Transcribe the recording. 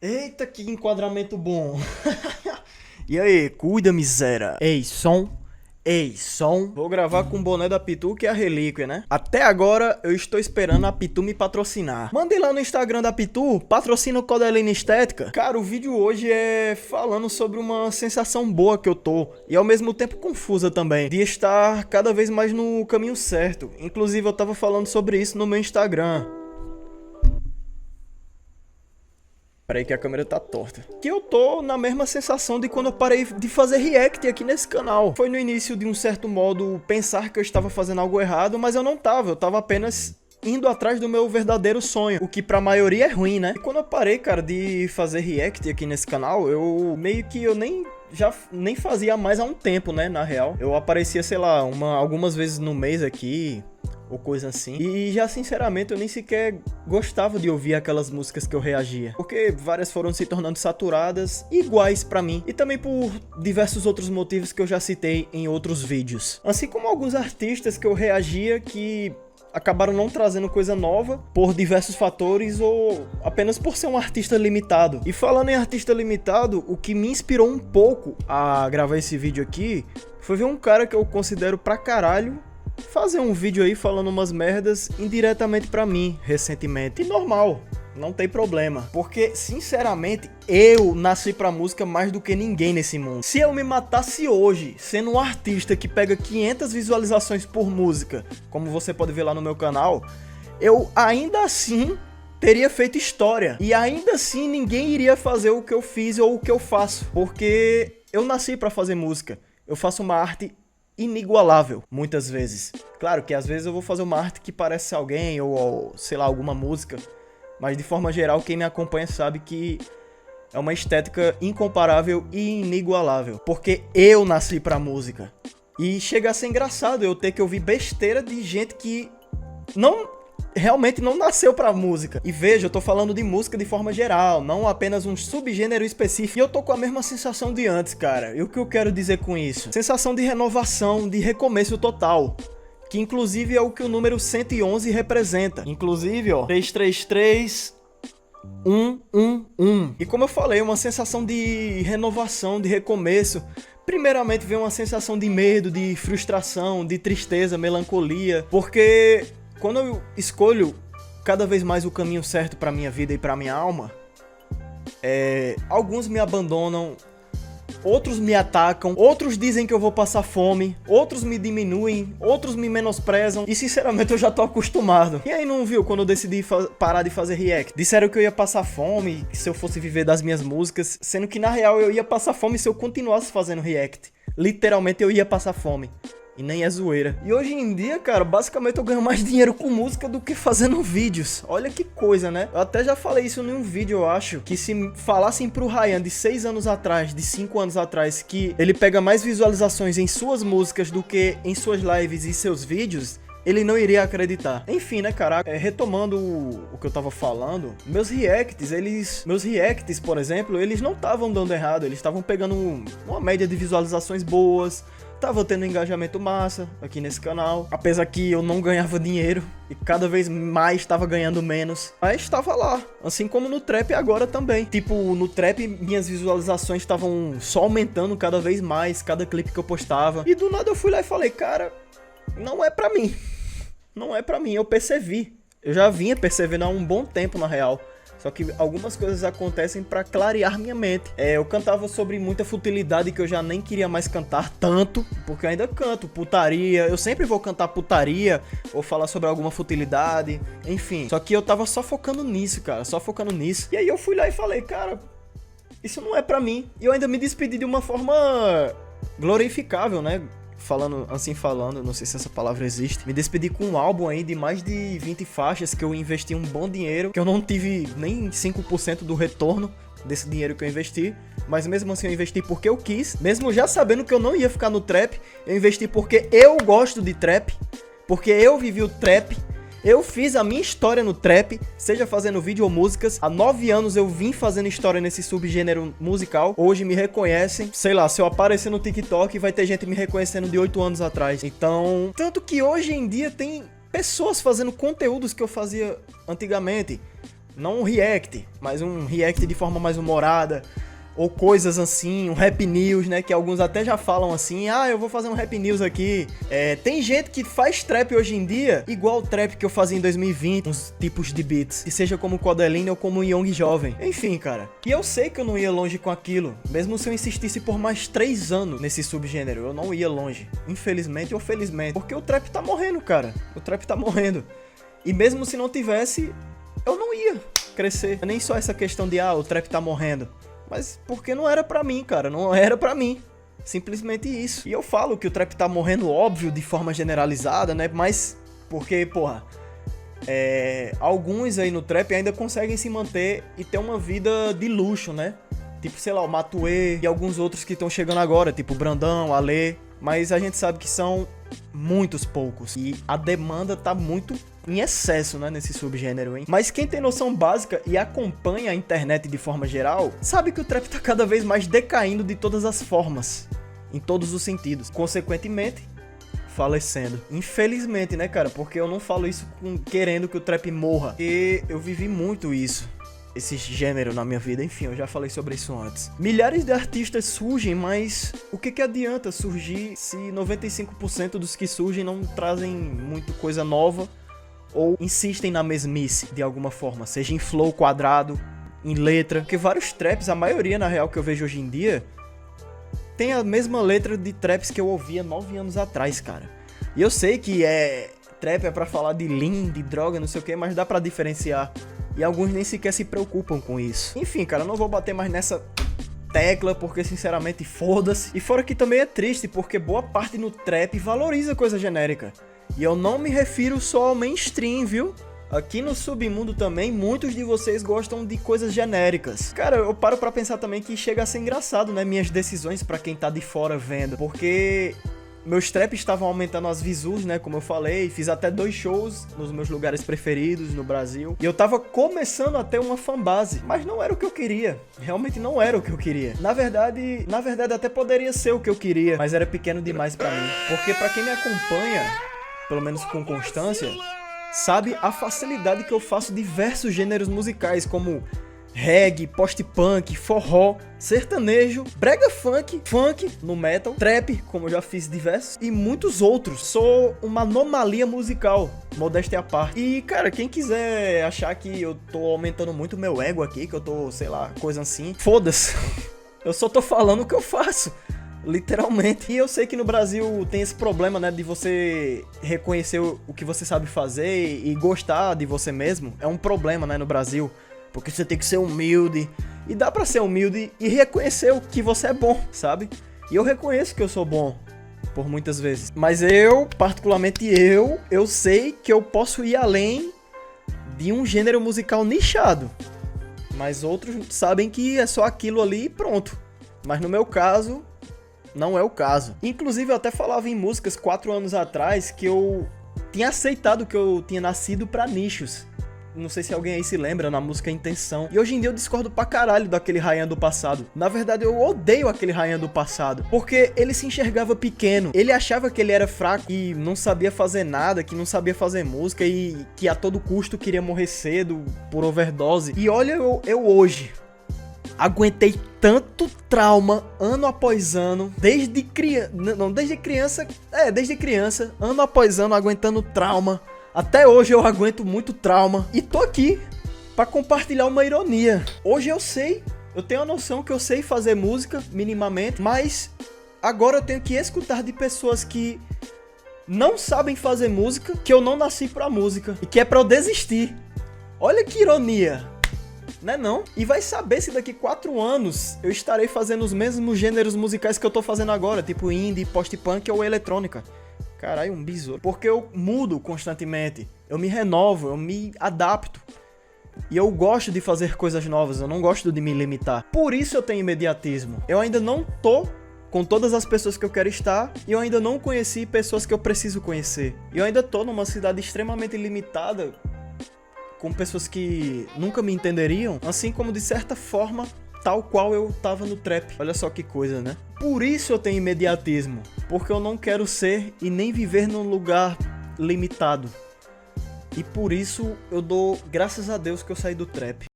Eita, que enquadramento bom. E aí, cuida, miséria. Ei, som. Ei, som. Vou gravar com o boné da Pitu, que é a relíquia, né? Até agora, eu estou esperando a Pitu me patrocinar. Mandem lá no Instagram da Pitu, patrocina o Codeline Estética. Cara, o vídeo hoje é falando sobre uma sensação boa que eu tô, e ao mesmo tempo confusa também, de estar cada vez mais no caminho certo. Inclusive, eu tava falando sobre isso no meu Instagram. Peraí que a câmera tá torta. Que eu tô na mesma sensação de quando eu parei de fazer react aqui nesse canal. Foi no início, de um certo modo, pensar que eu estava fazendo algo errado, mas eu não tava. Eu tava apenas indo atrás do meu verdadeiro sonho, o que pra maioria é ruim, né? E quando eu parei, cara, de fazer react aqui nesse canal, eu meio que eu nem fazia mais há um tempo, né, na real. Eu aparecia, sei lá, algumas vezes no mês aqui, ou coisa assim. E já, sinceramente, eu nem sequer gostava de ouvir aquelas músicas que eu reagia, porque várias foram se tornando saturadas, iguais pra mim, e também por diversos outros motivos que eu já citei em outros vídeos. Assim como alguns artistas que eu reagia que acabaram não trazendo coisa nova por diversos fatores ou apenas por ser um artista limitado. E falando em artista limitado, o que me inspirou um pouco a gravar esse vídeo aqui foi ver um cara que eu considero pra caralho fazer um vídeo aí falando umas merdas indiretamente pra mim recentemente. E normal, não tem problema, porque sinceramente eu nasci pra música mais do que ninguém nesse mundo. Se eu me matasse hoje sendo um artista que pega 500 visualizações por música, como você pode ver lá no meu canal, eu ainda assim teria feito história, e ainda assim ninguém iria fazer o que eu fiz ou o que eu faço, porque eu nasci pra fazer música. Eu faço uma arte inigualável, muitas vezes. Claro que às vezes eu vou fazer uma arte que parece alguém, ou sei lá, alguma música, mas de forma geral, quem me acompanha sabe que é uma estética incomparável e inigualável, porque eu nasci pra música. E chega a ser engraçado eu ter que ouvir besteira de gente que realmente não nasceu pra música. E veja, eu tô falando de música de forma geral, não apenas um subgênero específico. E eu tô com a mesma sensação de antes, cara. E o que eu quero dizer com isso? Sensação de renovação, de recomeço total, que inclusive é o que o número 111 representa. Inclusive, ó, 333 111. E como eu falei, uma sensação de renovação, de recomeço. Primeiramente vem uma sensação de medo, de frustração, de tristeza, melancolia, porque quando eu escolho cada vez mais o caminho certo pra minha vida e pra minha alma, alguns me abandonam, outros me atacam, outros dizem que eu vou passar fome, outros me diminuem, outros me menosprezam, e sinceramente eu já tô acostumado. E aí, não viu quando eu decidi parar de fazer react? Disseram que eu ia passar fome se eu fosse viver das minhas músicas, sendo que na real eu ia passar fome se eu continuasse fazendo react. Literalmente eu ia passar fome. E nem é zoeira. E hoje em dia, cara, basicamente eu ganho mais dinheiro com música do que fazendo vídeos. Olha que coisa, né? Eu até já falei isso em um vídeo, eu acho, que se falassem pro Ryan de 6 anos atrás, de 5 anos atrás, que ele pega mais visualizações em suas músicas do que em suas lives e seus vídeos, ele não iria acreditar. Enfim, né, cara, retomando o que eu tava falando, meus reacts, por exemplo, eles não estavam dando errado, eles estavam pegando uma média de visualizações boas, tava tendo um engajamento massa aqui nesse canal, apesar que eu não ganhava dinheiro e cada vez mais estava ganhando menos, mas estava lá, assim como no trap agora também. Tipo, no trap minhas visualizações estavam só aumentando cada vez mais, cada clipe que eu postava, e do nada eu fui lá e falei, cara, não é pra mim, não é pra mim, eu percebi, eu já vinha percebendo há um bom tempo na real. Só que algumas coisas acontecem pra clarear minha mente. Eu cantava sobre muita futilidade que eu já nem queria mais cantar tanto, porque eu ainda canto putaria, eu sempre vou cantar putaria ou falar sobre alguma futilidade, enfim. Só que eu tava só focando nisso, cara, só focando nisso. E aí eu fui lá e falei, cara, isso não é pra mim. E eu ainda me despedi de uma forma glorificável, né? Falando, não sei se essa palavra existe. Me despedi com um álbum aí de mais de 20 faixas que eu investi um bom dinheiro, que eu não tive nem 5% do retorno desse dinheiro que eu investi, mas mesmo assim eu investi porque eu quis, mesmo já sabendo que eu não ia ficar no trap, eu investi porque eu gosto de trap, porque eu vivi o trap. Eu fiz a minha história no trap, seja fazendo vídeo ou músicas. Há 9 anos eu vim fazendo história nesse subgênero musical. Hoje me reconhecem. Sei lá, se eu aparecer no TikTok, vai ter gente me reconhecendo de 8 anos atrás. Então, tanto que hoje em dia tem pessoas fazendo conteúdos que eu fazia antigamente. Não um react, mas um react de forma mais humorada, ou coisas assim, um rap news, né, que alguns até já falam assim, eu vou fazer um rap news aqui. Tem gente que faz trap hoje em dia, igual o trap que eu fazia em 2020, uns tipos de beats, que seja como o Codeline ou como o Young Jovem. Enfim, cara, e eu sei que eu não ia longe com aquilo, mesmo se eu insistisse por mais 3 anos nesse subgênero, eu não ia longe, infelizmente ou felizmente, porque o trap tá morrendo, cara, o trap tá morrendo, e mesmo se não tivesse, eu não ia crescer. Nem só essa questão de, o trap tá morrendo, mas porque não era pra mim, cara, não era pra mim. Simplesmente isso. E eu falo que o trap tá morrendo, óbvio, de forma generalizada, né? Mas porque, porra, alguns aí no trap ainda conseguem se manter e ter uma vida de luxo, né? Tipo, sei lá, o Matuê e alguns outros que estão chegando agora, tipo Brandão, Ale. Mas a gente sabe que são muitos poucos. E a demanda tá muito em excesso, né, nesse subgênero, hein? Mas quem tem noção básica e acompanha a internet de forma geral, sabe que o trap tá cada vez mais decaindo de todas as formas, em todos os sentidos. Consequentemente, falecendo. Infelizmente, né, cara? Porque eu não falo isso querendo que o trap morra. Porque eu vivi muito isso. Esse gênero na minha vida, enfim, eu já falei sobre isso antes. Milhares de artistas surgem, mas o que adianta surgir se 95% dos que surgem não trazem muito coisa nova ou insistem na mesmice de alguma forma, seja em flow quadrado, em letra? Porque vários traps, a maioria na real que eu vejo hoje em dia, tem a mesma letra de traps que eu ouvia 9 anos atrás, cara. E eu sei que trap é pra falar de lean, de droga, não sei o que, mas dá pra diferenciar. E alguns nem sequer se preocupam com isso. Enfim, cara, eu não vou bater mais nessa tecla, porque sinceramente foda-se. E fora que também é triste, porque boa parte no trap valoriza coisa genérica. E eu não me refiro só ao mainstream, viu? Aqui no submundo também, muitos de vocês gostam de coisas genéricas. Cara, eu paro pra pensar também que chega a ser engraçado, né? Minhas decisões pra quem tá de fora vendo. Porque meus traps estavam aumentando as views, né? Como eu falei, fiz até 2 shows nos meus lugares preferidos no Brasil. E eu tava começando a ter uma fanbase, mas não era o que eu queria. Realmente não era o que eu queria. Na verdade até poderia ser o que eu queria, mas era pequeno demais pra mim. Porque pra quem me acompanha, pelo menos com constância, sabe a facilidade que eu faço diversos gêneros musicais, como reggae, post-punk, forró, sertanejo, brega funk, funk no metal, trap, como eu já fiz diversos, e muitos outros. Sou uma anomalia musical, modéstia à parte. E, cara, quem quiser achar que eu tô aumentando muito meu ego aqui, que eu tô, sei lá, coisa assim, foda-se. Eu só tô falando o que eu faço. Literalmente. E eu sei que no Brasil tem esse problema, né, de você reconhecer o que você sabe fazer e gostar de você mesmo. É um problema, né, no Brasil. Porque você tem que ser humilde. E dá pra ser humilde e reconhecer o que você é bom, sabe? E eu reconheço que eu sou bom, por muitas vezes. Mas particularmente eu sei que eu posso ir além de um gênero musical nichado. Mas outros sabem que é só aquilo ali e pronto. Mas no meu caso, não é o caso. Inclusive eu até falava em músicas 4 anos atrás que eu tinha aceitado que eu tinha nascido pra nichos. Não sei se alguém aí se lembra, na música Intenção. E hoje em dia eu discordo pra caralho daquele Ryan do passado. Na verdade, eu odeio aquele Ryan do passado. Porque ele se enxergava pequeno. Ele achava que ele era fraco e não sabia fazer nada, que não sabia fazer música e que a todo custo queria morrer cedo por overdose. E olha eu hoje. Aguentei tanto trauma ano após ano, desde criança, ano após ano aguentando trauma. Até hoje eu aguento muito trauma e tô aqui pra compartilhar uma ironia. Hoje eu tenho a noção que eu sei fazer música minimamente, mas agora eu tenho que escutar de pessoas que não sabem fazer música, que eu não nasci pra música e que é pra eu desistir. Olha que ironia, né não? E vai saber se daqui 4 anos eu estarei fazendo os mesmos gêneros musicais que eu tô fazendo agora, tipo indie, post-punk ou eletrônica. Caralho, um besouro. Porque eu mudo constantemente. Eu me renovo, eu me adapto. E eu gosto de fazer coisas novas, eu não gosto de me limitar. Por isso eu tenho imediatismo. Eu ainda não tô com todas as pessoas que eu quero estar. E eu ainda não conheci pessoas que eu preciso conhecer. E eu ainda tô numa cidade extremamente limitada, com pessoas que nunca me entenderiam. Assim como, de certa forma, tal qual eu tava no trap. Olha só que coisa, né? Por isso eu tenho imediatismo. Porque eu não quero ser e nem viver num lugar limitado. E por isso eu dou graças a Deus que eu saí do trap.